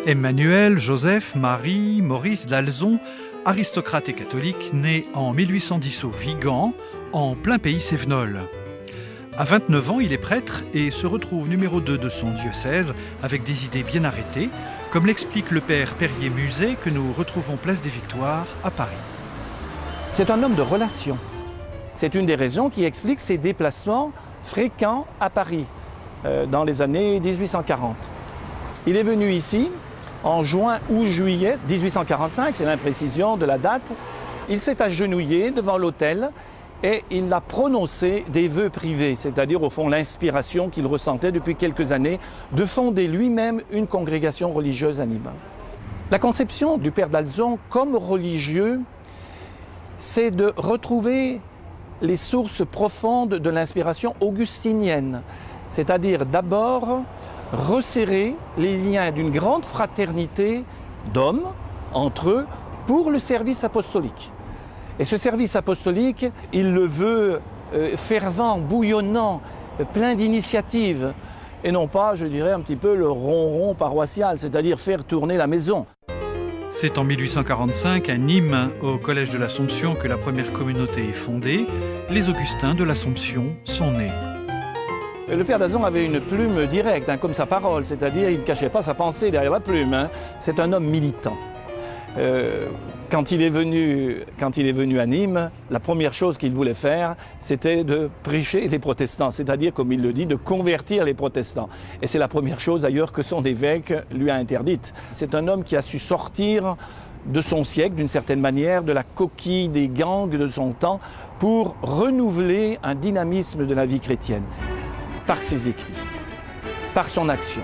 Emmanuel, Joseph, Marie, Maurice d'Alzon, aristocrate et catholique, né en 1810 au Vigan, en plein pays cévenol. À 29 ans, il est prêtre et se retrouve numéro 2 de son diocèse avec des idées bien arrêtées, comme l'explique le père Perrier-Muset que nous retrouvons place des Victoires à Paris. C'est un homme de relations. C'est une des raisons qui explique ses déplacements fréquents à Paris dans les années 1840. Il est venu ici en juin ou juillet 1845, c'est l'imprécision de la date. Il s'est agenouillé devant l'autel et il a prononcé des vœux privés, c'est-à-dire au fond l'inspiration qu'il ressentait depuis quelques années de fonder lui-même une congrégation religieuse à Nîmes. La conception du père d'Alzon comme religieux, c'est de retrouver les sources profondes de l'inspiration augustinienne, c'est-à-dire d'abord resserrer les liens d'une grande fraternité d'hommes entre eux pour le service apostolique. Et ce service apostolique, il le veut fervent, bouillonnant, plein d'initiatives, et non pas, je dirais, un petit peu le ronron paroissial, c'est-à-dire faire tourner la maison. C'est en 1845, à Nîmes, au Collège de l'Assomption, que la première communauté est fondée. Les Augustins de l'Assomption sont nés. Le père d'Alzon avait une plume directe, comme sa parole, c'est-à-dire il ne cachait pas sa pensée derrière la plume. C'est un homme militant. Quand il est venu à Nîmes, la première chose qu'il voulait faire, c'était de prêcher les protestants, c'est-à-dire, comme il le dit, de convertir les protestants. Et c'est la première chose d'ailleurs que son évêque lui a interdite. C'est un homme qui a su sortir de son siècle, d'une certaine manière, de la coquille des gangs de son temps, pour renouveler un dynamisme de la vie chrétienne. Par ses écrits, par son action,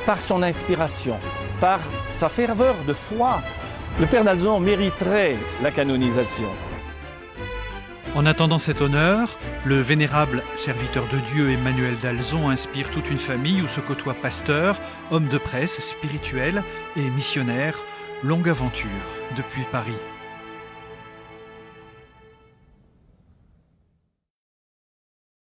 par son inspiration, par sa ferveur de foi. Le père d'Alzon mériterait la canonisation. En attendant cet honneur, le vénérable serviteur de Dieu Emmanuel d'Alzon inspire toute une famille où se côtoient pasteurs, hommes de presse, spirituels et missionnaires. Longue aventure depuis Paris.